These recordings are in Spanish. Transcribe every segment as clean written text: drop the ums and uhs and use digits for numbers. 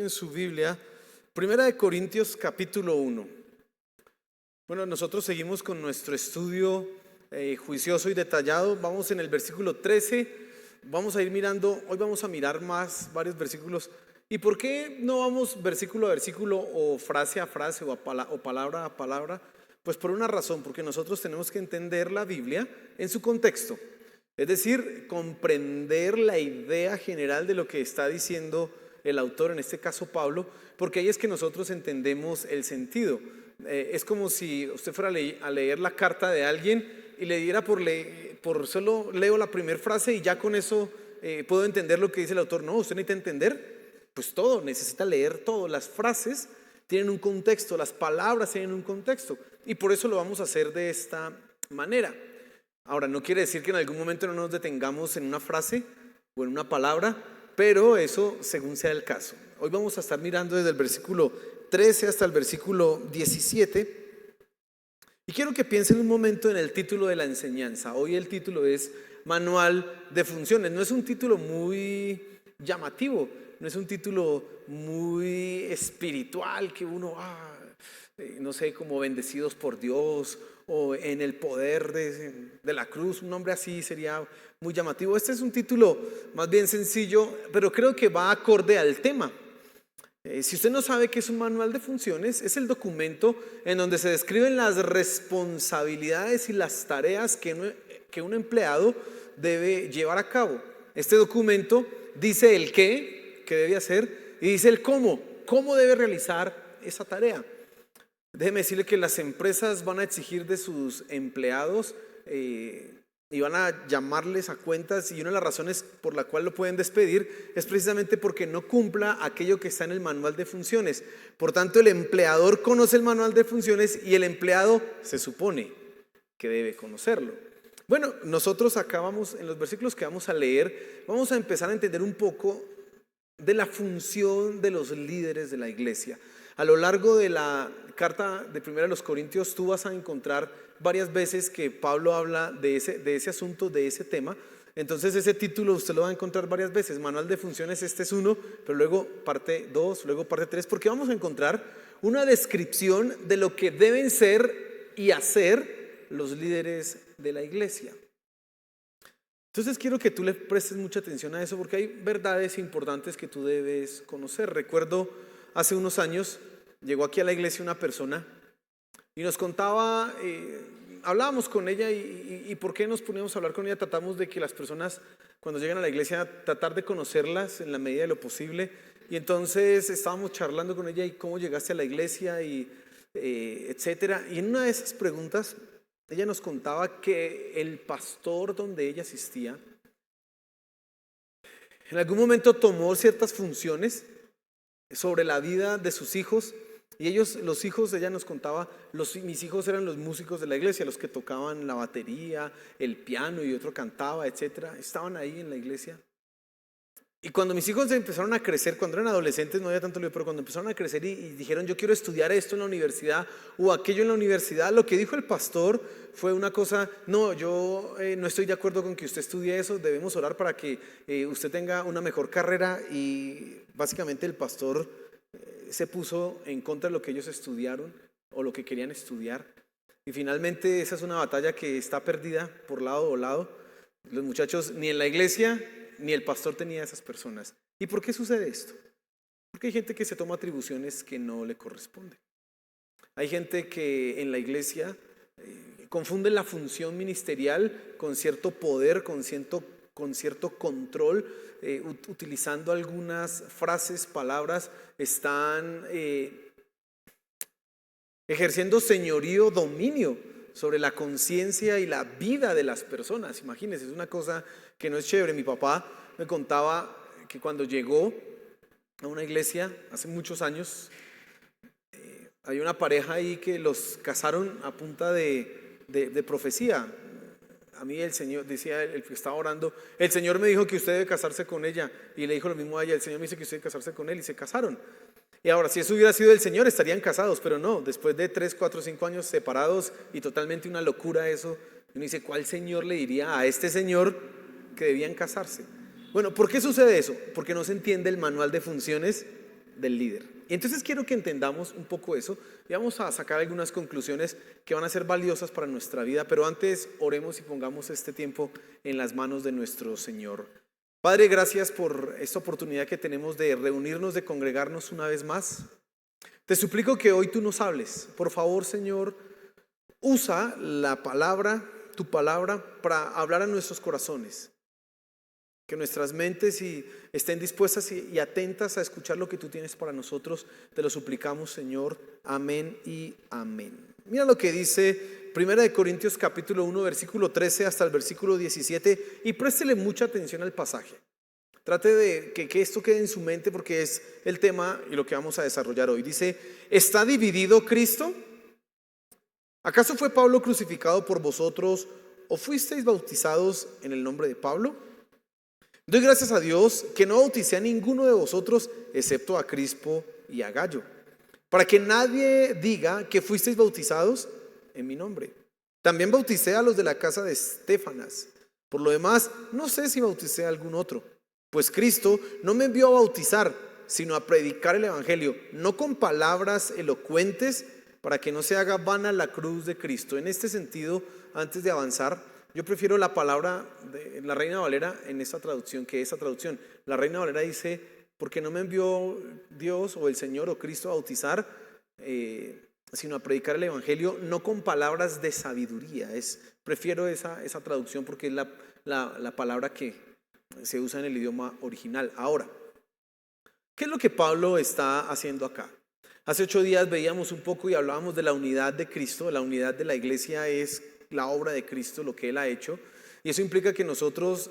en su Biblia, Primera de Corintios capítulo 1. Bueno, nosotros seguimos con nuestro estudio juicioso y detallado. Vamos en el versículo 13. Vamos a ir mirando, hoy vamos a mirar varios versículos. ¿Y por qué no vamos versículo a versículo o frase a frase o palabra a palabra? Pues por una razón, porque nosotros tenemos que entender la Biblia en su contexto. Es decir, comprender la idea general de lo que está diciendo el autor, en este caso Pablo, porque ahí es que nosotros entendemos el sentido. Es como si usted fuera a leer la carta de alguien y le diera por solo leo la primera frase y ya con eso puedo entender lo que dice el autor. No, usted necesita entender pues todo, necesita leer todo. Las frases tienen un contexto, las palabras tienen un contexto y por eso lo vamos a hacer de esta manera. Ahora, no quiere decir que en algún momento no nos detengamos en una frase o en una palabra, pero eso según sea el caso. Hoy vamos a estar mirando desde el versículo 13 hasta el versículo 17 y quiero que piensen un momento en el título de la enseñanza. Hoy el título es Manual de Funciones. No es un título muy llamativo, no es un título muy espiritual que uno, no sé, como bendecidos por Dios o en el poder de la cruz. Un nombre así sería muy llamativo. Este es un título más bien sencillo, pero creo que va acorde al tema. Si usted no sabe qué es un manual de funciones, es el documento en donde se describen las responsabilidades y las tareas que un empleado debe llevar a cabo. Este documento dice el qué debe hacer y dice el cómo debe realizar esa tarea. Déjeme decirle que las empresas van a exigir de sus empleados y van a llamarles a cuentas, y una de las razones por la cual lo pueden despedir es precisamente porque no cumpla aquello que está en el manual de funciones. Por tanto, el empleador conoce el manual de funciones y el empleado se supone que debe conocerlo. Bueno, nosotros acá vamos, en los versículos que vamos a leer, vamos a empezar a entender un poco de la función de los líderes de la iglesia. A lo largo de la carta de Primera de los Corintios, tú vas a encontrar varias veces que Pablo habla de ese asunto, de ese tema. Entonces ese título usted lo va a encontrar varias veces. Manual de funciones, este es uno, pero luego parte 2, luego parte 3, porque vamos a encontrar una descripción de lo que deben ser y hacer los líderes de la iglesia. Entonces quiero que tú le prestes mucha atención a eso, porque hay verdades importantes que tú debes conocer. Recuerdo hace unos años llegó aquí a la iglesia una persona y nos contaba, hablábamos con ella y ¿por qué nos poníamos a hablar con ella? Tratamos de que las personas cuando llegan a la iglesia tratar de conocerlas en la medida de lo posible, y entonces estábamos charlando con ella y cómo llegaste a la iglesia y etcétera, y en una de esas preguntas ella nos contaba que el pastor donde ella asistía en algún momento tomó ciertas funciones sobre la vida de sus hijos, y los hijos, ella nos contaba, mis hijos eran los músicos de la iglesia, los que tocaban la batería, el piano y otro cantaba, etcétera, estaban ahí en la iglesia. Y cuando mis hijos empezaron a crecer, cuando eran adolescentes no había tanto lío, pero cuando empezaron a crecer y dijeron yo quiero estudiar esto en la universidad o aquello en la universidad, lo que dijo el pastor fue una cosa: no, yo no estoy de acuerdo con que usted estudie eso, debemos orar para que usted tenga una mejor carrera. Y básicamente el pastor se puso en contra de lo que ellos estudiaron o lo que querían estudiar, y finalmente esa es una batalla que está perdida por lado o lado. Los muchachos ni en la iglesia ni el pastor tenía a esas personas. ¿Y por qué sucede esto? Porque hay gente que se toma atribuciones que no le corresponden. Hay gente que en la iglesia confunde la función ministerial con cierto poder, con cierto control, utilizando algunas frases, palabras, están ejerciendo señorío, dominio sobre la conciencia y la vida de las personas. Imagínense, es una cosa que no es chévere. Mi papá me contaba que cuando llegó a una iglesia hace muchos años, hay una pareja ahí que los casaron a punta de profecía. A mí el Señor, decía el que estaba orando, el Señor me dijo que usted debe casarse con ella, y le dijo lo mismo a ella, el Señor me dice que usted debe casarse con él, y se casaron. Y ahora, si eso hubiera sido el Señor, estarían casados, pero no, después de 3, 4, 5 años separados, y totalmente una locura eso. Uno dice, ¿cuál Señor le diría a este señor que debían casarse? Bueno, ¿por qué sucede eso? Porque no se entiende el manual de funciones del líder. Y entonces quiero que entendamos un poco eso y vamos a sacar algunas conclusiones que van a ser valiosas para nuestra vida, pero antes oremos y pongamos este tiempo en las manos de nuestro Señor. Padre, gracias por esta oportunidad que tenemos de reunirnos, de congregarnos una vez más. Te suplico que hoy tú nos hables. Por favor, Señor, usa la palabra, tu palabra, para hablar a nuestros corazones. Que nuestras mentes estén dispuestas y atentas a escuchar lo que tú tienes para nosotros. Te lo suplicamos, Señor. Amén y amén. Mira lo que dice 1 Corintios capítulo 1, versículo 13 hasta el versículo 17. Y préstele mucha atención al pasaje. Trate de que esto quede en su mente porque es el tema y lo que vamos a desarrollar hoy. Dice, ¿está dividido Cristo? ¿Acaso fue Pablo crucificado por vosotros o fuisteis bautizados en el nombre de Pablo? Doy gracias a Dios que no bauticé a ninguno de vosotros excepto a Crispo y a Gallo, para que nadie diga que fuisteis bautizados en mi nombre. También bauticé a los de la casa de Estéfanas. Por lo demás, no sé si bauticé a algún otro, pues Cristo no me envió a bautizar, sino a predicar el evangelio, no con palabras elocuentes, para que no se haga vana la cruz de Cristo. En este sentido, antes de avanzar, yo prefiero la palabra de la Reina Valera en esta traducción que esa traducción. La Reina Valera dice, porque no me envió Dios o el Señor o Cristo a bautizar, sino a predicar el evangelio, no con palabras de sabiduría. Prefiero esa traducción porque es la palabra que se usa en el idioma original. Ahora, ¿qué es lo que Pablo está haciendo acá? Hace 8 días veíamos un poco y hablábamos de la unidad de Cristo. La unidad de la iglesia es la obra de Cristo, lo que Él ha hecho. Y eso implica que nosotros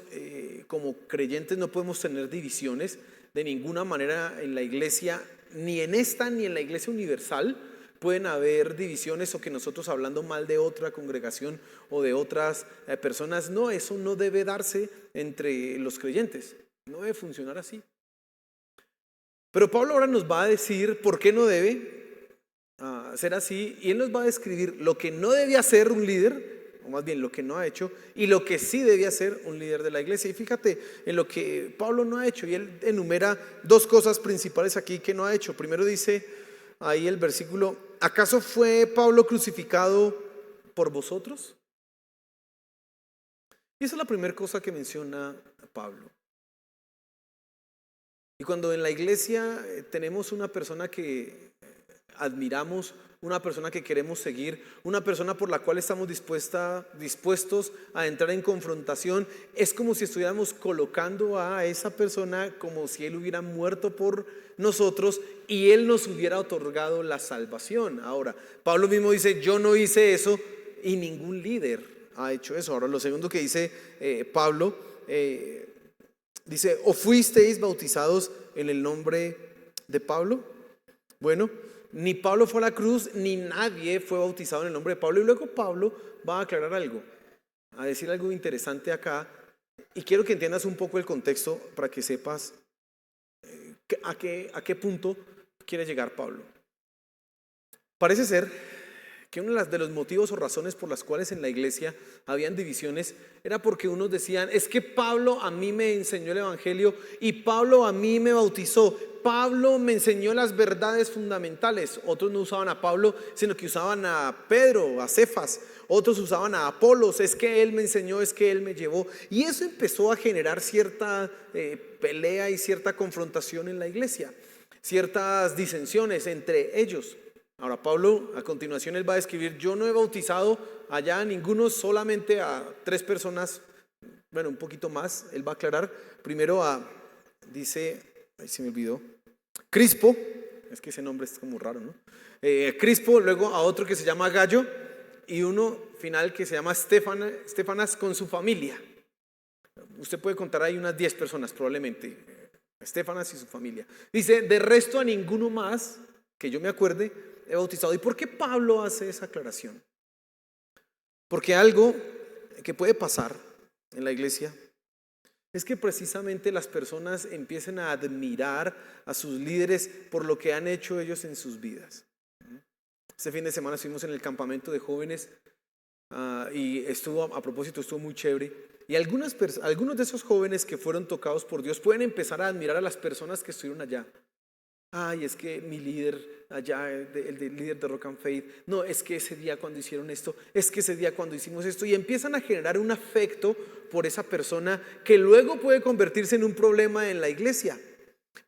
como creyentes no podemos tener divisiones de ninguna manera en la iglesia, ni en esta ni en la iglesia universal. Pueden haber divisiones o que nosotros hablando mal de otra congregación o de otras personas. No, eso no debe darse entre los creyentes. No debe funcionar así. Pero Pablo ahora nos va a decir por qué no debe ser así. Y él nos va a describir lo que no debe hacer un líder, o más bien lo que no ha hecho, y lo que sí debe hacer un líder de la iglesia. Y fíjate en lo que Pablo no ha hecho. Y él enumera 2 cosas principales aquí que no ha hecho. Primero dice ahí el versículo, ¿acaso fue Pablo crucificado por vosotros? Y esa es la primera cosa que menciona Pablo. Y cuando en la iglesia tenemos una persona que admiramos, una persona que queremos seguir, una persona por la cual estamos dispuestos a entrar en confrontación, es como si estuviéramos colocando a esa persona como si él hubiera muerto por nosotros y él nos hubiera otorgado la salvación. Ahora, Pablo mismo dice, yo no hice eso y ningún líder ha hecho eso. Ahora, lo segundo que dice Pablo, dice, ¿o fuisteis bautizados en el nombre de Pablo? Bueno, ni Pablo fue a la cruz, ni nadie fue bautizado en el nombre de Pablo. Y luego Pablo va a aclarar algo, a decir algo interesante acá. Y quiero que entiendas un poco el contexto para que sepas a qué punto quiere llegar Pablo. Parece ser que uno de los motivos o razones por las cuales en la iglesia habían divisiones era porque unos decían, es que Pablo a mí me enseñó el evangelio y Pablo a mí me bautizó, Pablo me enseñó las verdades fundamentales. Otros no usaban a Pablo, sino que usaban a Pedro, a Cefas. Otros usaban a Apolos, es que él me enseñó, es que él me llevó. Y eso empezó a generar cierta pelea y cierta confrontación en la iglesia, ciertas disensiones entre ellos. Ahora Pablo a continuación él va a escribir, yo no he bautizado allá a ninguno, solamente a 3 personas, bueno, un poquito más. Él va a aclarar primero dice, ahí se me olvidó, Crispo, es que ese nombre es como raro, ¿no? Crispo, luego a otro que se llama Gallo y uno final que se llama Estéfanas con su familia. Usted puede contar ahí unas 10 personas probablemente, Estéfanas y su familia. Dice, de resto a ninguno más que yo me acuerde he bautizado. ¿Y por qué Pablo hace esa aclaración? Porque algo que puede pasar en la iglesia es que precisamente las personas empiecen a admirar a sus líderes por lo que han hecho ellos en sus vidas. Este fin de semana estuvimos en el campamento de jóvenes y a propósito estuvo muy chévere. Y algunos de esos jóvenes que fueron tocados por Dios pueden empezar a admirar a las personas que estuvieron allá. Ay, es que mi líder allá, el líder de Rock and Faith, no, es que ese día cuando hicieron esto, es que ese día cuando hicimos esto, y empiezan a generar un afecto por esa persona que luego puede convertirse en un problema en la iglesia.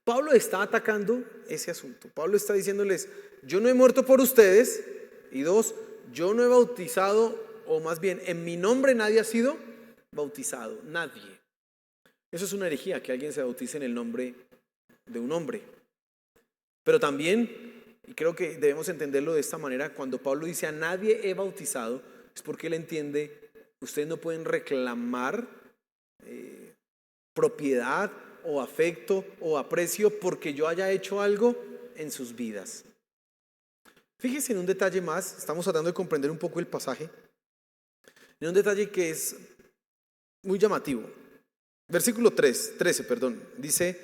Pablo está atacando ese asunto. Pablo está diciéndoles, yo no he muerto por ustedes, y dos, yo no he bautizado, o más bien, en mi nombre nadie ha sido bautizado, nadie. Eso es una herejía, que alguien se bautice en el nombre de un hombre. Pero también, y creo que debemos entenderlo de esta manera, cuando Pablo dice a nadie he bautizado, es porque él entiende, ustedes no pueden reclamar propiedad o afecto o aprecio porque yo haya hecho algo en sus vidas. Fíjese en un detalle más, estamos tratando de comprender un poco el pasaje, en un detalle que es muy llamativo. Versículo 13, dice,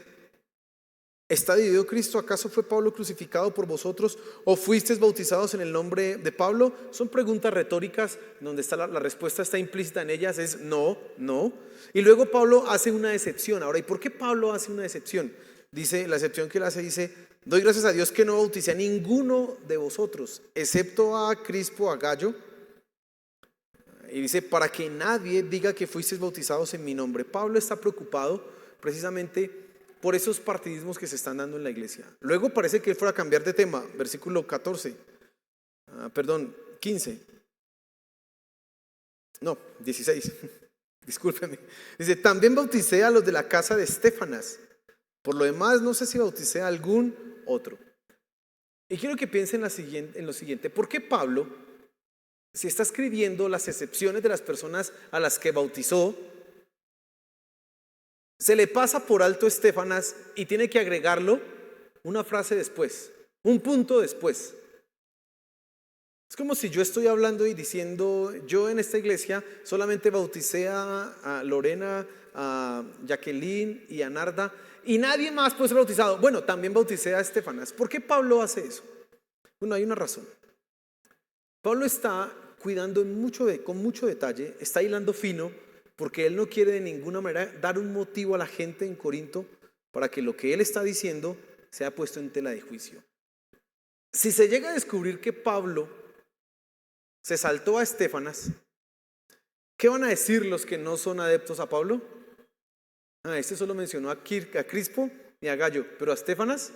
¿está dividido Cristo? ¿Acaso fue Pablo crucificado por vosotros o fuisteis bautizados en el nombre de Pablo? Son preguntas retóricas donde está la respuesta está implícita en ellas, es no, no. Y luego Pablo hace una excepción. Ahora, ¿y por qué Pablo hace una excepción? Dice, la excepción que él hace dice, doy gracias a Dios que no bauticé a ninguno de vosotros, excepto a Crispo, a Gallo. Y dice, para que nadie diga que fuisteis bautizados en mi nombre. Pablo está preocupado precisamente por esos partidismos que se están dando en la iglesia. Luego parece que él fuera a cambiar de tema, versículo 15. No, 16. Discúlpeme. Dice, también bauticé a los de la casa de Estéfanas. Por lo demás, no sé si bauticé a algún otro. Y quiero que piensen en lo siguiente. ¿Por qué Pablo, si está escribiendo las excepciones de las personas a las que bautizó, se le pasa por alto Estéfanas y tiene que agregarlo una frase después, un punto después? Es como si yo estoy hablando y diciendo, yo en esta iglesia solamente bauticé a Lorena, a Jacqueline y a Narda, y nadie más puede ser bautizado. Bueno, también bauticé a Estéfanas. ¿Por qué Pablo hace eso? Bueno, hay una razón. Pablo está cuidando con mucho detalle, está hilando fino, porque él no quiere de ninguna manera dar un motivo a la gente en Corinto para que lo que él está diciendo sea puesto en tela de juicio. Si se llega a descubrir que Pablo se saltó a Estéfanas, ¿qué van a decir los que no son adeptos a Pablo? Este solo mencionó a Crispo y a Gallo, pero a Estéfanas,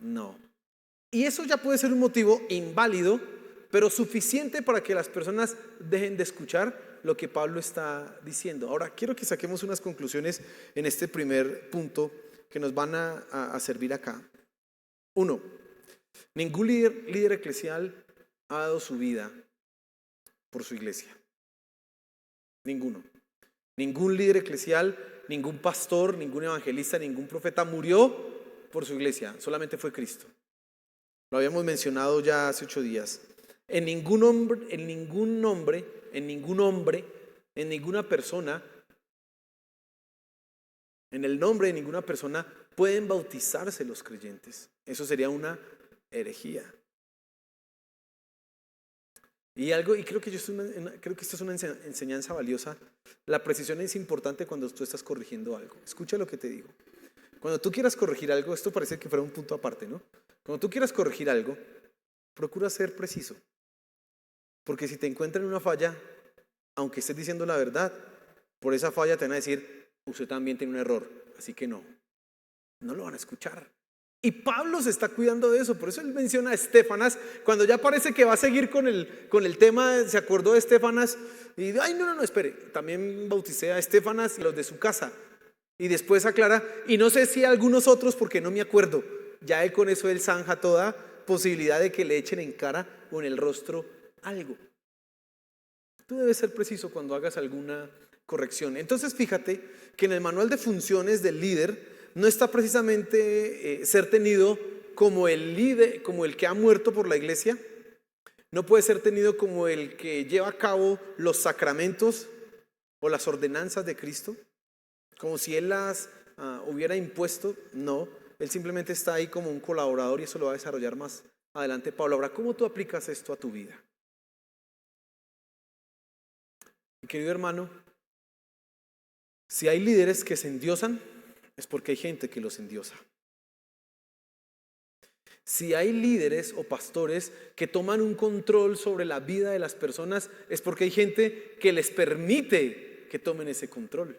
no. Y eso ya puede ser un motivo inválido, pero suficiente para que las personas dejen de escuchar lo que Pablo está diciendo. Ahora, quiero que saquemos unas conclusiones en este primer punto que nos van a servir acá. 1. Ningún líder eclesial ha dado su vida por su iglesia. Ninguno. Ningún líder eclesial, ningún pastor, ningún evangelista, ningún profeta murió por su iglesia. Solamente fue Cristo. Lo habíamos mencionado ya hace 8 días. En ningún hombre, en ninguna persona, en el nombre de ninguna persona pueden bautizarse los creyentes. Eso sería una herejía. Y creo que esto es una enseñanza valiosa. La precisión es importante cuando tú estás corrigiendo algo. Escucha lo que te digo. Cuando tú quieras corregir algo, esto parece que fuera un punto aparte, ¿no? Cuando tú quieras corregir algo, procura ser preciso. Porque si te encuentran una falla, aunque estés diciendo la verdad, por esa falla te van a decir, usted también tiene un error, así que no lo van a escuchar. Y Pablo se está cuidando de eso, por eso él menciona a Estéfanas, cuando ya parece que va a seguir con el tema, se acordó de Estéfanas, y ay, no, espere, también bauticé a Estéfanas y los de su casa. Y después aclara, y no sé si algunos otros porque no me acuerdo. Ya con eso él zanja toda posibilidad de que le echen en cara o en el rostro algo. Tú debes ser preciso cuando hagas alguna corrección. Entonces fíjate que en el manual de funciones del líder no está precisamente ser tenido como el líder, como el que ha muerto por la iglesia. No puede ser tenido como el que lleva a cabo los sacramentos o las ordenanzas de Cristo, como si él las hubiera impuesto. No, él simplemente está ahí como un colaborador y eso lo va a desarrollar más adelante Pablo. Ahora, ¿cómo tú aplicas esto a tu vida? Mi querido hermano, si hay líderes que se endiosan, es porque hay gente que los endiosa. Si hay líderes o pastores que toman un control sobre la vida de las personas, es porque hay gente que les permite que tomen ese control.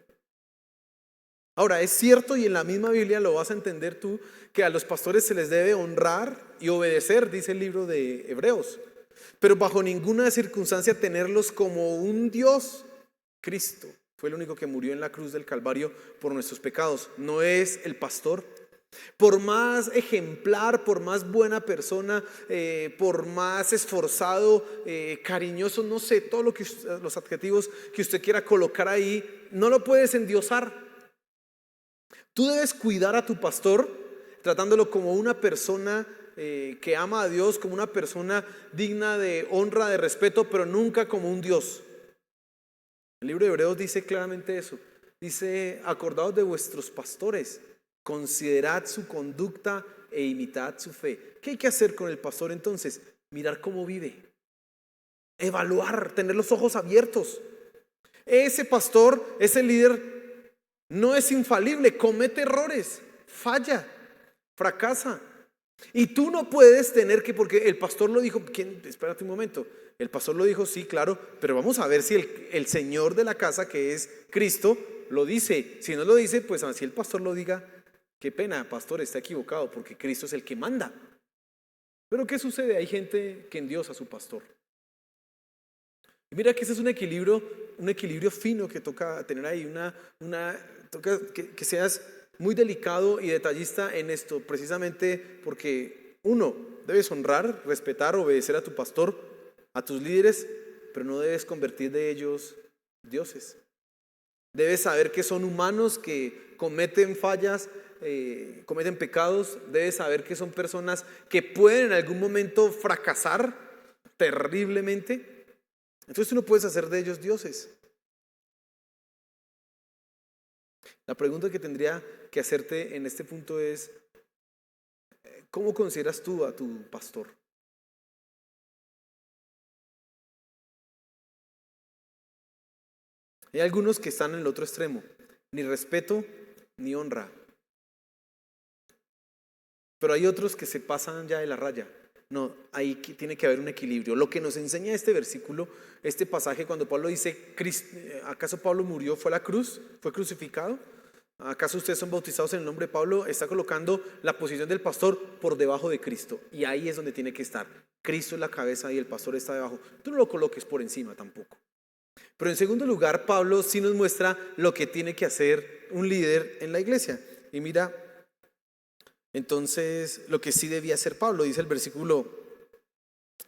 Ahora, es cierto, y en la misma Biblia lo vas a entender tú, que a los pastores se les debe honrar y obedecer, dice el libro de Hebreos, pero bajo ninguna circunstancia tenerlos como un Dios. Cristo fue el único que murió en la cruz del Calvario por nuestros pecados, no es el pastor. Por más ejemplar, por más buena persona, por más esforzado, cariñoso, no sé, todos los adjetivos que usted quiera colocar ahí, no lo puedes endiosar. Tú debes cuidar a tu pastor tratándolo como una persona que ama a Dios, como una persona digna de honra, de respeto, pero nunca como un Dios. El libro de Hebreos dice claramente eso. Dice: acordaos de vuestros pastores, considerad su conducta e imitad su fe. ¿Qué hay que hacer con el pastor entonces? Mirar cómo vive, evaluar, tener los ojos abiertos. Ese pastor, ese líder no es infalible, comete errores, falla, fracasa. Y tú no puedes tener que, porque el pastor lo dijo. Espérate un momento, el pastor lo dijo, sí, claro, pero vamos a ver si el Señor de la casa, que es Cristo, lo dice. Si no lo dice, pues así el pastor lo diga, qué pena, pastor, está equivocado, porque Cristo es el que manda. Pero ¿qué sucede? Hay gente que endiosa a su pastor. Y mira que ese es un equilibrio fino que toca tener ahí, toca que seas muy delicado y detallista en esto, precisamente porque uno, debes honrar, respetar, obedecer a tu pastor, a tus líderes, pero no debes convertir de ellos dioses. Debes saber que son humanos, que cometen fallas, cometen pecados. Debes saber que son personas que pueden en algún momento fracasar terriblemente. Entonces tú no puedes hacer de ellos dioses. La pregunta que tendría que hacerte en este punto es: ¿cómo consideras tú a tu pastor? Hay algunos que están en el otro extremo, ni respeto ni honra. Pero hay otros que se pasan ya de la raya. No, ahí tiene que haber un equilibrio. Lo que nos enseña este versículo, este pasaje, cuando Pablo dice: ¿acaso Pablo murió, fue a la cruz, fue crucificado? ¿Acaso ustedes son bautizados en el nombre de Pablo? Está colocando la posición del pastor por debajo de Cristo. Y ahí es donde tiene que estar. Cristo es la cabeza y el pastor está debajo. Tú no lo coloques por encima tampoco. Pero en segundo lugar, Pablo sí nos muestra lo que tiene que hacer un líder en la iglesia. Y mira, entonces, lo que sí debía hacer Pablo, dice el versículo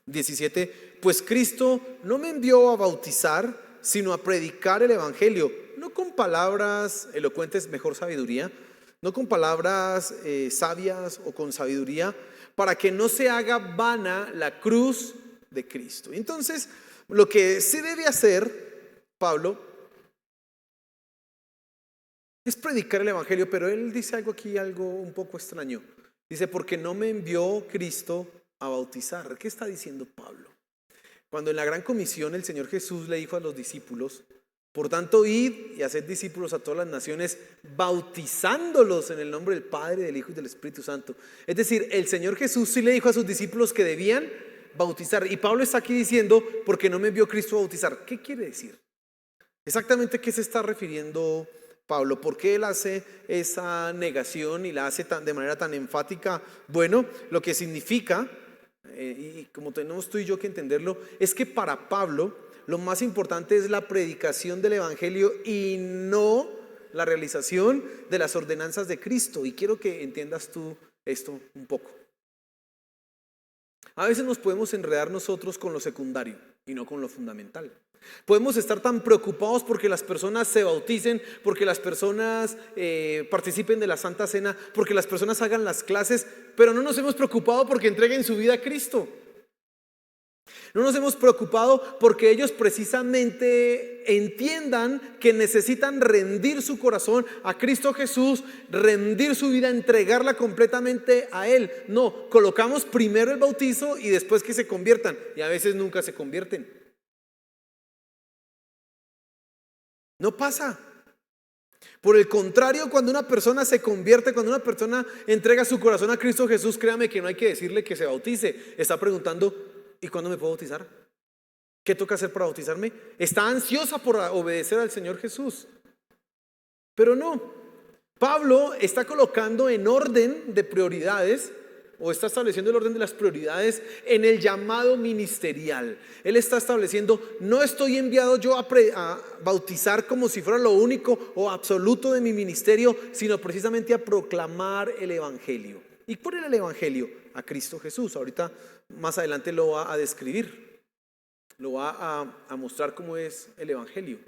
17: pues Cristo no me envió a bautizar, sino a predicar el evangelio, no con palabras elocuentes, mejor sabiduría, no con palabras sabias o con sabiduría, para que no se haga vana la cruz de Cristo. Entonces, lo que sí debe hacer Pablo es predicar el evangelio, pero él dice algo aquí, algo un poco extraño. Dice: porque no me envió Cristo a bautizar. ¿Qué está diciendo Pablo? Cuando en la gran comisión el Señor Jesús le dijo a los discípulos: por tanto, id y haced discípulos a todas las naciones, bautizándolos en el nombre del Padre, del Hijo y del Espíritu Santo. Es decir, el Señor Jesús sí le dijo a sus discípulos que debían bautizar. Y Pablo está aquí diciendo: porque no me envió Cristo a bautizar. ¿Qué quiere decir? Exactamente, ¿qué se está refiriendo Pablo? ¿Por qué él hace esa negación y la hace de manera tan enfática? Bueno, lo que significa, y como tenemos tú y yo que entenderlo, es que para Pablo lo más importante es la predicación del evangelio y no la realización de las ordenanzas de Cristo. Y quiero que entiendas tú esto un poco. A veces nos podemos enredar nosotros con lo secundario y no con lo fundamental. Podemos estar tan preocupados porque las personas se bauticen, porque las personas participen de la Santa Cena, porque las personas hagan las clases, pero no nos hemos preocupado porque entreguen su vida a Cristo. No nos hemos preocupado porque ellos precisamente entiendan que necesitan rendir su corazón a Cristo Jesús, rendir su vida, entregarla completamente a Él. No, colocamos primero el bautizo y después que se conviertan, y a veces nunca se convierten. No pasa. Por el contrario, cuando una persona se convierte, cuando una persona entrega su corazón a Cristo Jesús, créame que no hay que decirle que se bautice. Está preguntando, ¿y cuándo me puedo bautizar? ¿Qué toca hacer para bautizarme? Está ansiosa por obedecer al Señor Jesús. Pero no, Pablo está colocando en orden de prioridades, o está estableciendo el orden de las prioridades en el llamado ministerial. Él está estableciendo, no estoy enviado yo a bautizar como si fuera lo único o absoluto de mi ministerio, sino precisamente a proclamar el evangelio. ¿Y cuál era el evangelio? A Cristo Jesús. Ahorita más adelante lo va a describir, lo va a mostrar cómo es el evangelio.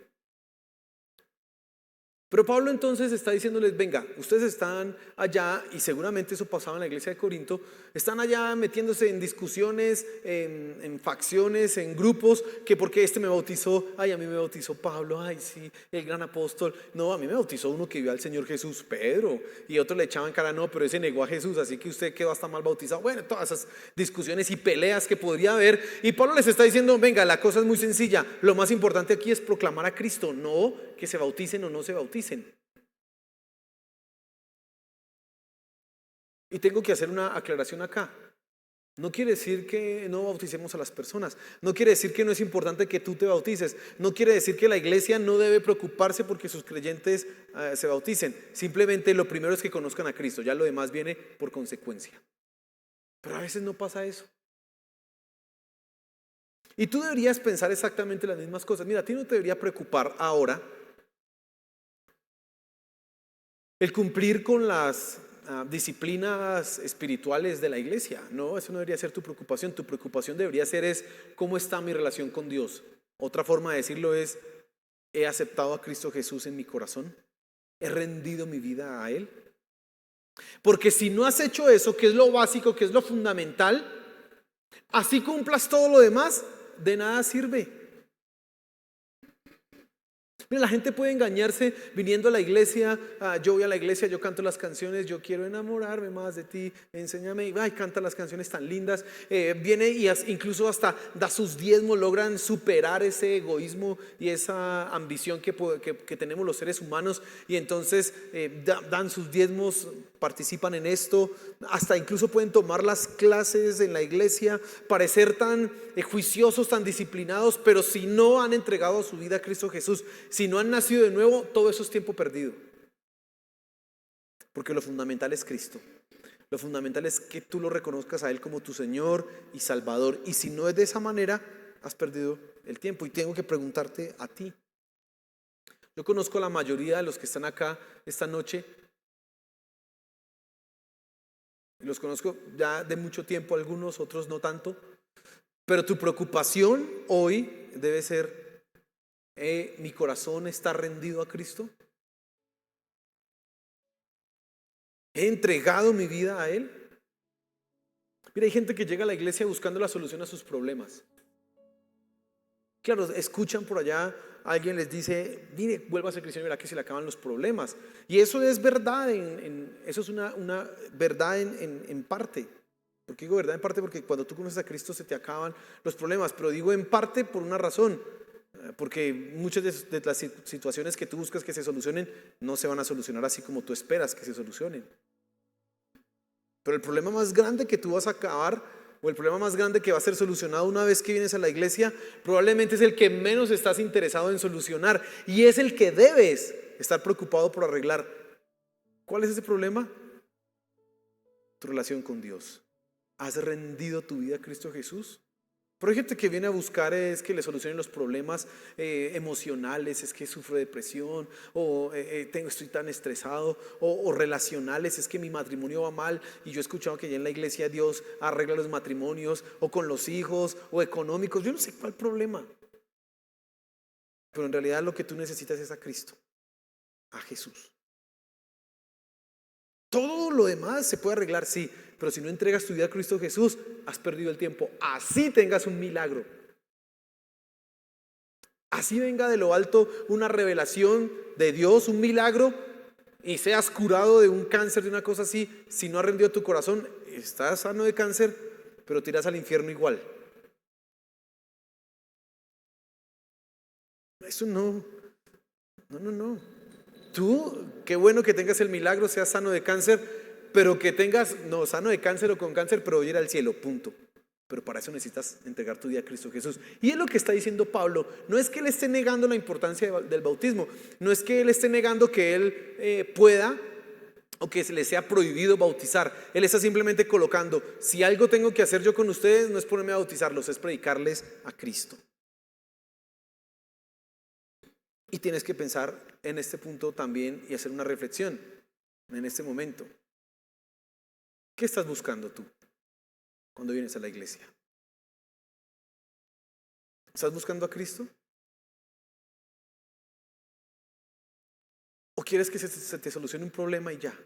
Pero Pablo entonces está diciéndoles, venga, ustedes están allá, y seguramente eso pasaba en la iglesia de Corinto, están allá metiéndose en discusiones, en facciones, en grupos, que porque este me bautizó, ay, a mí me bautizó Pablo, ay, sí, el gran apóstol, no, a mí me bautizó uno que vio al Señor Jesús, Pedro, y otro le echaban cara, no, pero ese negó a Jesús, así que usted quedó hasta mal bautizado. Bueno, todas esas discusiones y peleas que podría haber, y Pablo les está diciendo, venga, la cosa es muy sencilla, lo más importante aquí es proclamar a Cristo, no que se bauticen o no se bauticen. Y tengo que hacer una aclaración acá. No quiere decir que no bauticemos a las personas. No quiere decir que no es importante que tú te bautices. No quiere decir que la iglesia no debe preocuparse porque sus creyentes se bauticen. Simplemente lo primero es que conozcan a Cristo. Ya lo demás viene por consecuencia. Pero a veces no pasa eso. Y tú deberías pensar exactamente las mismas cosas. Mira, a ti no te debería preocupar ahora el cumplir con las disciplinas espirituales de la iglesia. No, eso no debería ser tu preocupación. Tu preocupación debería ser es cómo está mi relación con Dios. Otra forma de decirlo es, he aceptado a Cristo Jesús en mi corazón. He rendido mi vida a Él. Porque si no has hecho eso, que es lo básico, que es lo fundamental, así cumplas todo lo demás, de nada sirve. Mira, la gente puede engañarse viniendo a la iglesia, yo voy a la iglesia, yo canto las canciones, yo quiero enamorarme más de ti, enséñame, ay, canta las canciones tan lindas, viene y incluso hasta da sus diezmos, logran superar ese egoísmo y esa ambición que tenemos los seres humanos, y entonces dan sus diezmos, participan en esto, hasta incluso pueden tomar las clases en la iglesia, parecer tan juiciosos, tan disciplinados, pero si no han entregado su vida a Cristo Jesús, si no han nacido de nuevo, todo eso es tiempo perdido. Porque lo fundamental es Cristo. Lo fundamental es que tú lo reconozcas a Él como tu Señor y Salvador. Y si no es de esa manera, has perdido el tiempo. Y tengo que preguntarte a ti. Yo conozco a la mayoría de los que están acá esta noche. Los conozco ya de mucho tiempo, algunos, otros no tanto. Pero tu preocupación hoy debe ser, ¿mi corazón está rendido a Cristo? ¿He entregado mi vida a Él? Mira, hay gente que llega a la iglesia buscando la solución a sus problemas. Claro, escuchan por allá, alguien les dice, mire, vuelva a ser cristiano y verá que se le acaban los problemas. Y eso es verdad, eso es una verdad en parte. ¿Por qué digo verdad en parte? Porque cuando tú conoces a Cristo se te acaban los problemas. Pero digo en parte por una razón. Porque muchas de las situaciones que tú buscas que se solucionen no se van a solucionar así como tú esperas que se solucionen. Pero el problema más grande que tú vas a acabar, o el problema más grande que va a ser solucionado una vez que vienes a la iglesia, probablemente es el que menos estás interesado en solucionar, y es el que debes estar preocupado por arreglar. ¿Cuál es ese problema? Tu relación con Dios. ¿Has rendido tu vida a Cristo Jesús? Pero hay gente que viene a buscar es que le solucionen los problemas emocionales, es que sufro depresión, o estoy tan estresado, o relacionales, es que mi matrimonio va mal, y yo he escuchado que ya en la iglesia Dios arregla los matrimonios, o con los hijos, o económicos, yo no sé cuál problema. Pero en realidad lo que tú necesitas es a Cristo, a Jesús. Todo lo demás se puede arreglar, sí, pero si no entregas tu vida a Cristo Jesús, has perdido el tiempo. Así tengas un milagro, así venga de lo alto una revelación de Dios, un milagro, y seas curado de un cáncer, de una cosa así, si no has rendido tu corazón, estás sano de cáncer, pero te irás al infierno igual. Eso no. tú, qué bueno que tengas el milagro, seas sano de cáncer, pero que tengas, no, sano de cáncer o con cáncer, pero ir al cielo, punto. Pero para eso necesitas entregar tu vida a Cristo Jesús. Y es lo que está diciendo Pablo. No es que él esté negando la importancia del bautismo. No es que él esté negando que él pueda o que se le sea prohibido bautizar. Él está simplemente colocando, si algo tengo que hacer yo con ustedes, no es ponerme a bautizarlos, es predicarles a Cristo. Y tienes que pensar en este punto también y hacer una reflexión en este momento. ¿Qué estás buscando tú cuando vienes a la iglesia? ¿Estás buscando a Cristo? ¿O quieres que se te solucione un problema y ya?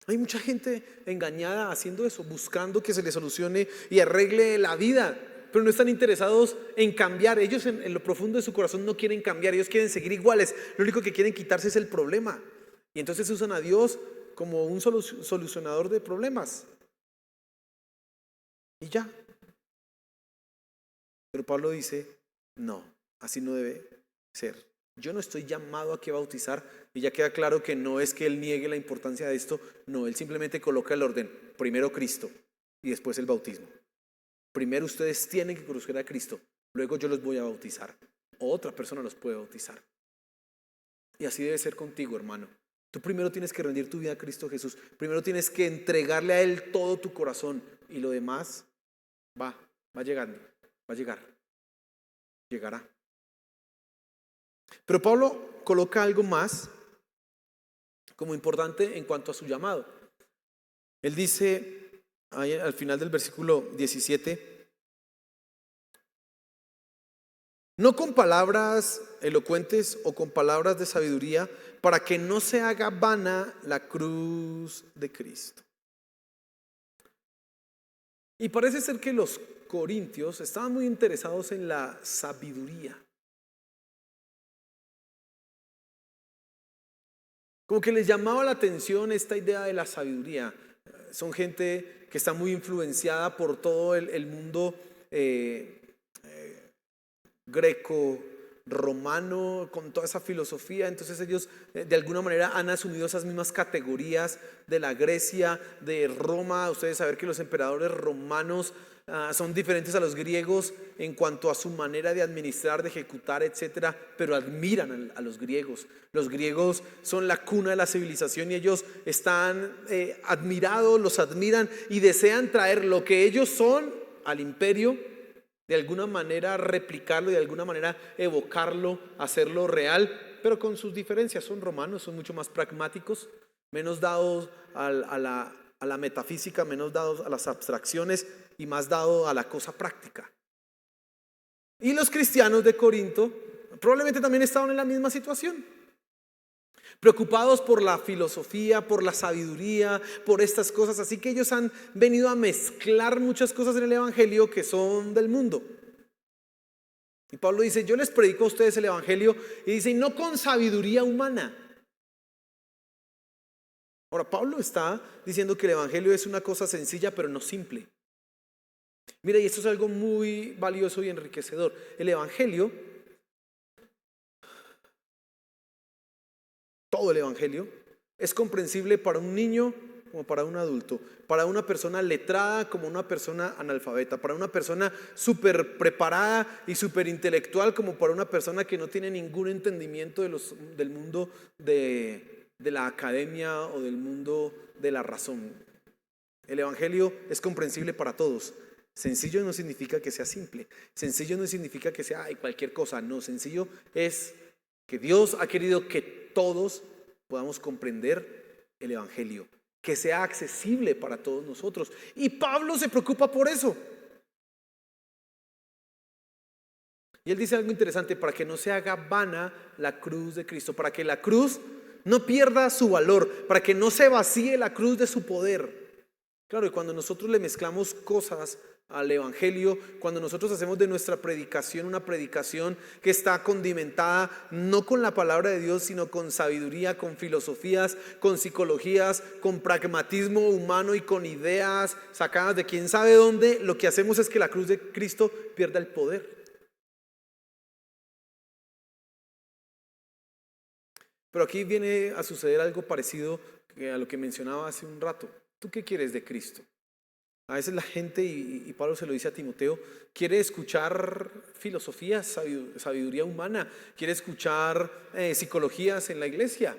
Hay mucha gente engañada haciendo eso, buscando que se le solucione y arregle la vida, pero no están interesados en cambiar. Ellos en lo profundo de su corazón no quieren cambiar, ellos quieren seguir iguales. Lo único que quieren quitarse es el problema. Y entonces usan a Dios como un solucionador de problemas. Y ya. Pero Pablo dice, no, así no debe ser. Yo no estoy llamado a que bautizar, y ya queda claro que no es que él niegue la importancia de esto, no, él simplemente coloca el orden, primero Cristo y después el bautismo. Primero ustedes tienen que conocer a Cristo, luego yo los voy a bautizar, o otra persona los puede bautizar. Y así debe ser contigo, hermano. Tú primero tienes que rendir tu vida a Cristo Jesús, primero tienes que entregarle a Él todo tu corazón, y lo demás va llegando, va a llegar, llegará. Pero Pablo coloca algo más como importante en cuanto a su llamado. Él dice ahí al final del versículo 17, no con palabras elocuentes o con palabras de sabiduría, para que no se haga vana la cruz de Cristo. Y parece ser que los corintios estaban muy interesados en la sabiduría. Como que les llamaba la atención esta idea de la sabiduría. Son gente que está muy influenciada por todo el mundo greco, romano, con toda esa filosofía. Entonces ellos de alguna manera han asumido esas mismas categorías de la Grecia, de Roma. Ustedes saben que los emperadores romanos son diferentes a los griegos en cuanto a su manera de administrar, de ejecutar, etcétera, pero admiran a los griegos. Los griegos son la cuna de la civilización y ellos están admirados, los admiran y desean traer lo que ellos son al imperio, de alguna manera replicarlo, de alguna manera evocarlo, hacerlo real, pero con sus diferencias. Son romanos, son mucho más pragmáticos, menos dados a la metafísica, menos dados a las abstracciones y más dados a la cosa práctica. Y los cristianos de Corinto probablemente también estaban en la misma situación, preocupados por la filosofía, por la sabiduría, por estas cosas. Así que ellos han venido a mezclar muchas cosas en el evangelio que son del mundo. Y Pablo dice, yo les predico a ustedes el evangelio, y dice, no con sabiduría humana. Ahora, Pablo está diciendo que el evangelio es una cosa sencilla pero no simple. Mira, y esto es algo muy valioso y enriquecedor. El evangelio, todo el evangelio, es comprensible para un niño como para un adulto, para una persona letrada como una persona analfabeta, para una persona súper preparada y súper intelectual como para una persona que no tiene ningún entendimiento del mundo de la academia o del mundo de la razón. El evangelio es comprensible para todos. Sencillo no significa que sea simple, sencillo no significa que sea cualquier cosa, no, sencillo es que Dios ha querido que todos podamos comprender el evangelio, que sea accesible para todos nosotros. Y Pablo se preocupa por eso. Y él dice algo interesante, para que no se haga vana la cruz de Cristo, para que la cruz no pierda su valor, para que no se vacíe la cruz de su poder. Claro, y cuando nosotros le mezclamos cosas al evangelio, cuando nosotros hacemos de nuestra predicación una predicación que está condimentada no con la palabra de Dios, sino con sabiduría, con filosofías, con psicologías, con pragmatismo humano y con ideas sacadas de quién sabe dónde, lo que hacemos es que la cruz de Cristo pierda el poder. Pero aquí viene a suceder algo parecido a lo que mencionaba hace un rato. ¿Tú qué quieres de Cristo? A veces la gente, y Pablo se lo dice a Timoteo, quiere escuchar filosofía, sabiduría humana, quiere escuchar psicologías en la iglesia.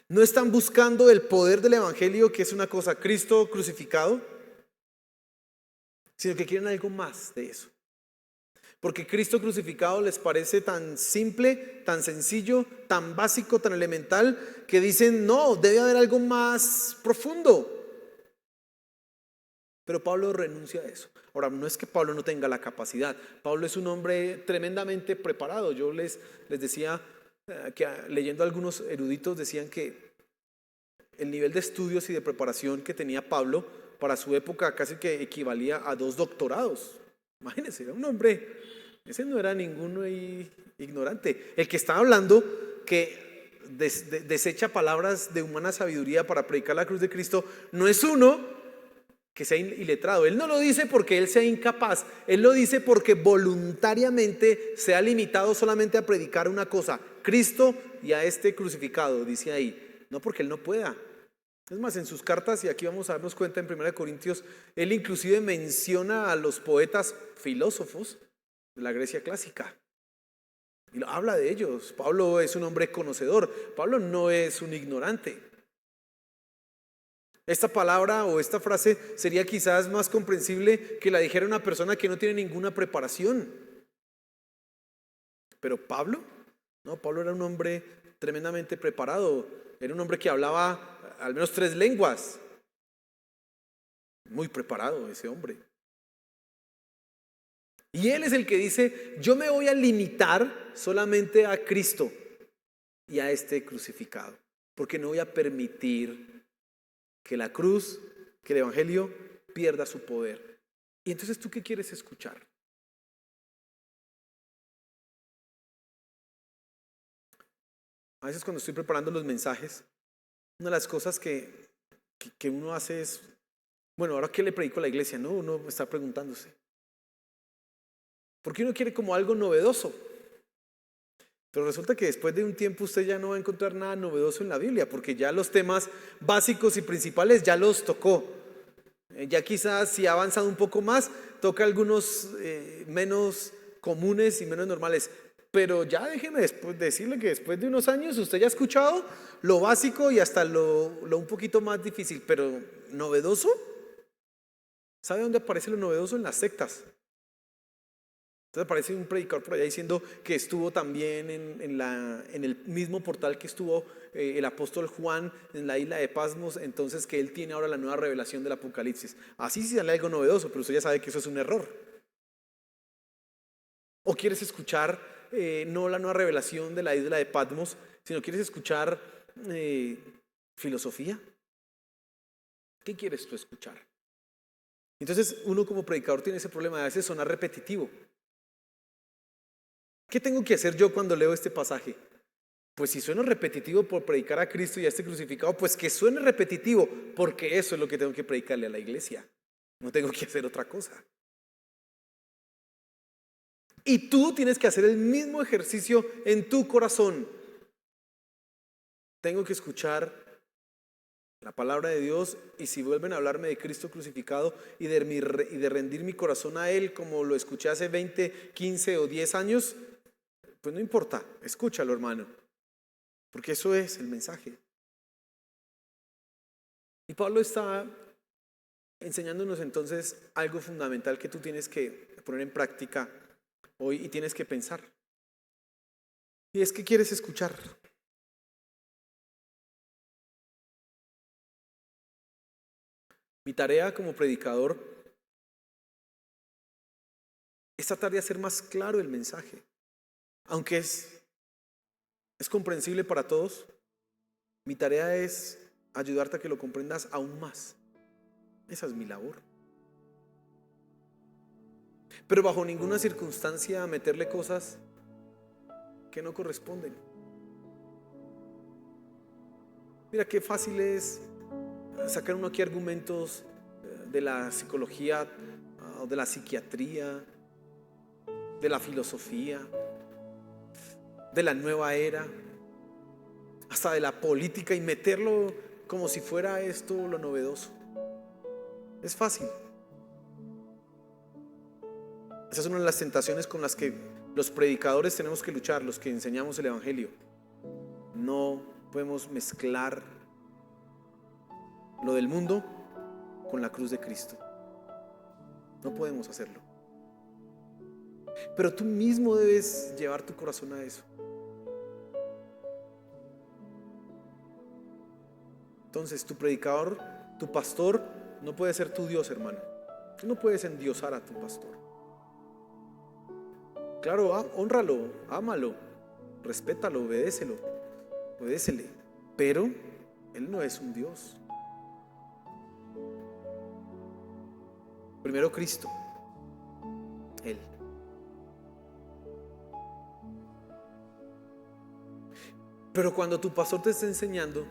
No están buscando el poder del evangelio, que es una cosa, Cristo crucificado, sino que quieren algo más de eso. Porque Cristo crucificado les parece tan simple, tan sencillo, tan básico, tan elemental, que dicen, no, debe haber algo más profundo. Pero Pablo renuncia a eso. Ahora, no es que Pablo no tenga la capacidad. Pablo es un hombre tremendamente preparado. Yo les decía que leyendo a algunos eruditos decían que el nivel de estudios y de preparación que tenía Pablo para su época casi que equivalía a 2 doctorados. Imagínense, era un hombre, ese no era ninguno ignorante. El que está hablando que desecha palabras de humana sabiduría para predicar la cruz de Cristo, no es uno que sea iletrado. Él no lo dice porque él sea incapaz, él lo dice porque voluntariamente se ha limitado solamente a predicar una cosa, Cristo y a este crucificado, dice ahí, no porque él no pueda. Es más, en sus cartas, y aquí vamos a darnos cuenta en 1 Corintios, él inclusive menciona a los poetas filósofos de la Grecia clásica y habla de ellos. Pablo es un hombre conocedor, Pablo no es un ignorante. Esta palabra o esta frase sería quizás más comprensible que la dijera una persona que no tiene ninguna preparación. Pero Pablo, no, Pablo era un hombre tremendamente preparado. Era un hombre que hablaba al menos 3 lenguas. Muy preparado ese hombre. Y él es el que dice, yo me voy a limitar solamente a Cristo y a este crucificado, porque no voy a permitir que la cruz, que el evangelio pierda su poder. Y entonces, ¿tú qué quieres escuchar? A veces cuando estoy preparando los mensajes, una de las cosas que uno hace es, bueno, ¿ahora qué le predico a la iglesia? No, uno está preguntándose. Porque uno quiere como algo novedoso. Pero resulta que después de un tiempo usted ya no va a encontrar nada novedoso en la Biblia, porque ya los temas básicos y principales ya los tocó. Ya quizás si ha avanzado un poco más, toca algunos menos comunes y menos normales. Pero ya déjeme decirle que después de unos años usted ya ha escuchado lo básico y hasta lo un poquito más difícil, pero novedoso. ¿Sabe dónde aparece lo novedoso? En las sectas. Entonces aparece un predicador por allá diciendo que estuvo también en el mismo portal que estuvo el apóstol Juan en la isla de Pasmos, entonces que él tiene ahora la nueva revelación del Apocalipsis. Así sí sale algo novedoso, pero usted ya sabe que eso es un error. ¿O quieres escuchar no la nueva revelación de la isla de Patmos, sino quieres escuchar filosofía? ¿Qué quieres tú escuchar? Entonces uno como predicador tiene ese problema de a veces sonar repetitivo. ¿Qué tengo que hacer yo cuando leo este pasaje? Pues si sueno repetitivo por predicar a Cristo y a este crucificado, pues que suene repetitivo, porque eso es lo que tengo que predicarle a la iglesia. No tengo que hacer otra cosa. Y tú tienes que hacer el mismo ejercicio en tu corazón. Tengo que escuchar la palabra de Dios, y si vuelven a hablarme de Cristo crucificado y de rendir mi corazón a Él como lo escuché hace 20, 15 o 10 años, pues no importa, escúchalo, hermano, porque eso es el mensaje. Y Pablo está enseñándonos entonces algo fundamental que tú tienes que poner en práctica hoy y tienes que pensar. Y es que quieres escuchar. Mi tarea como predicador es tratar de hacer más claro el mensaje. Aunque es comprensible para todos, mi tarea es ayudarte a que lo comprendas aún más. Esa es mi labor. Pero bajo ninguna circunstancia meterle cosas que no corresponden. Mira qué fácil es sacar uno aquí argumentos de la psicología o de la psiquiatría, de la filosofía, de la nueva era. hasta de la política, y meterlo como si fuera esto lo novedoso. Es fácil. Esa es una de las tentaciones con las que los predicadores tenemos que luchar, los que enseñamos el evangelio. No podemos mezclar lo del mundo con la cruz de Cristo. No podemos hacerlo. Pero tú mismo debes llevar tu corazón a eso. Entonces, tu predicador, tu pastor, no puede ser tu Dios, hermano. Tú no puedes endiosar a tu pastor. Claro, hónralo, ámalo, respétalo, obedécele. Pero Él no es un Dios. Primero Cristo, Él. Pero cuando tu pastor te está enseñando,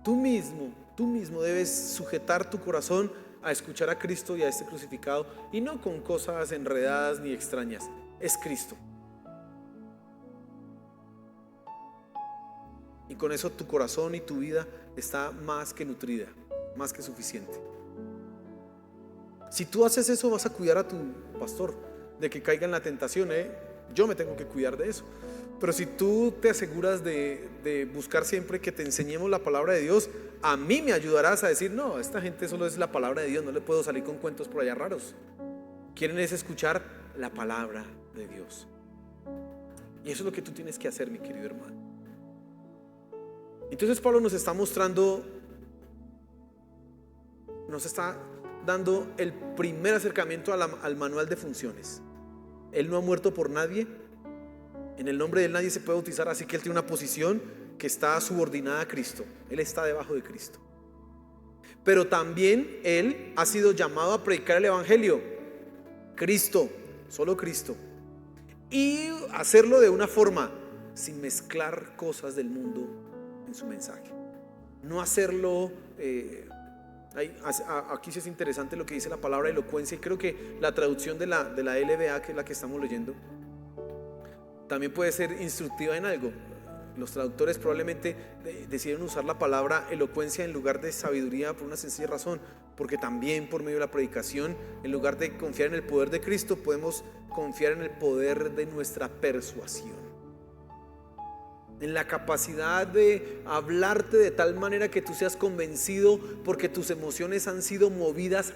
tú mismo debes sujetar tu corazón a escuchar a Cristo y a este crucificado, y no con cosas enredadas ni extrañas. Es Cristo. Y con eso tu corazón y tu vida está más que nutrida, más que suficiente. Si tú haces eso, vas a cuidar a tu pastor de que caiga en la tentación, Yo me tengo que cuidar de eso. Pero si tú te aseguras de buscar siempre que te enseñemos la palabra de Dios, a mí me ayudarás a decir: no, esta gente solo es la palabra de Dios, no le puedo salir con cuentos por allá raros. Quieren es escuchar la palabra de Dios. Y eso es lo que tú tienes que hacer, mi querido hermano. Entonces Pablo nos está mostrando, nos está dando el primer acercamiento al manual de funciones. Él no ha muerto por nadie. En el nombre de él nadie se puede bautizar, así que él tiene una posición que está subordinada a Cristo. Él está debajo de Cristo. Pero también él ha sido llamado a predicar el evangelio. Cristo, solo Cristo. Y hacerlo de una forma sin mezclar cosas del mundo en su mensaje. No hacerlo... aquí sí es interesante lo que dice la palabra elocuencia, y creo que la traducción de la LBA, que es la que estamos leyendo, también puede ser instructiva en algo. Los traductores probablemente decidieron usar la palabra elocuencia en lugar de sabiduría por una sencilla razón, porque también por medio de la predicación, en lugar de confiar en el poder de Cristo, podemos confiar en el poder de nuestra persuasión, en la capacidad de hablarte de tal manera que tú seas convencido porque tus emociones han sido movidas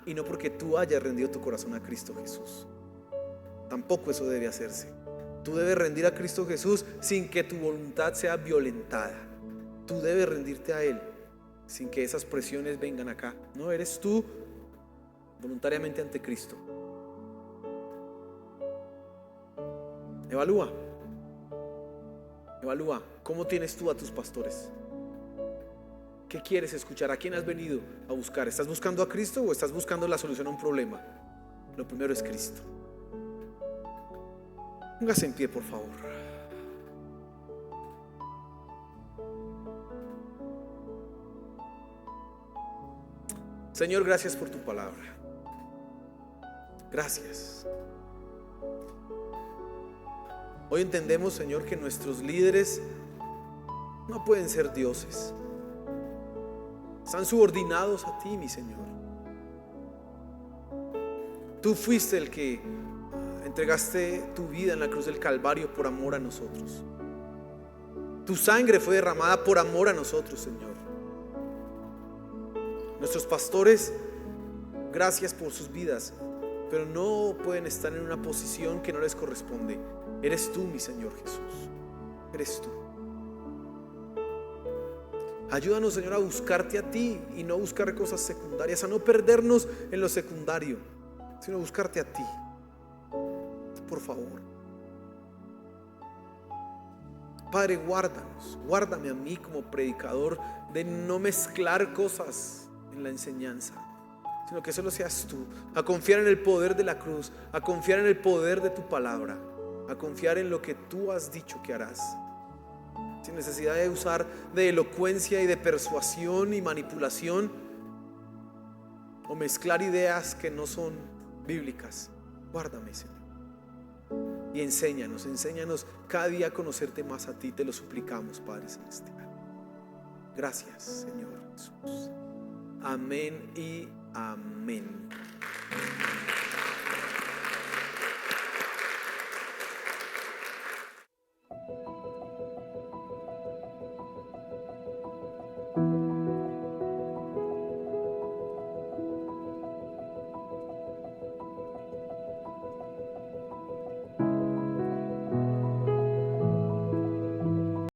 y no porque tú hayas rendido tu corazón a Cristo Jesús. Tampoco eso debe hacerse. Tú debes rendir a Cristo Jesús sin que tu voluntad sea violentada. Tú debes rendirte a Él sin que esas presiones vengan acá. No, eres tú voluntariamente ante Cristo. Evalúa cómo tienes tú a tus pastores. ¿Qué quieres escuchar? ¿A quién has venido a buscar? ¿Estás buscando a Cristo o estás buscando la solución a un problema? Lo primero es Cristo. Póngase en pie, por favor. Señor, gracias por tu palabra. Gracias. Hoy entendemos, Señor, que nuestros líderes no pueden ser dioses. Están subordinados a ti, mi Señor. Tú fuiste el que entregaste tu vida en la cruz del Calvario por amor a nosotros. Tu sangre fue derramada por amor a nosotros, Señor. Nuestros pastores, gracias por sus vidas, pero no pueden estar en una posición que no les corresponde. Eres tú, mi Señor Jesús. Eres tú. Ayúdanos, Señor, a buscarte a ti y no buscar cosas secundarias, a no perdernos en lo secundario, sino buscarte a ti. Por favor. Padre, guárdame a mí como predicador de no mezclar cosas en la enseñanza, sino que solo seas tú, a confiar en el poder de la cruz, a confiar en el poder de tu palabra, a confiar en lo que tú has dicho que harás, sin necesidad de usar de elocuencia y de persuasión y manipulación, o mezclar ideas que no son bíblicas. Guárdame, Señor. Y enséñanos cada día a conocerte más a ti. Te lo suplicamos, Padre Celestial. Gracias, Señor Jesús. Amén y amén.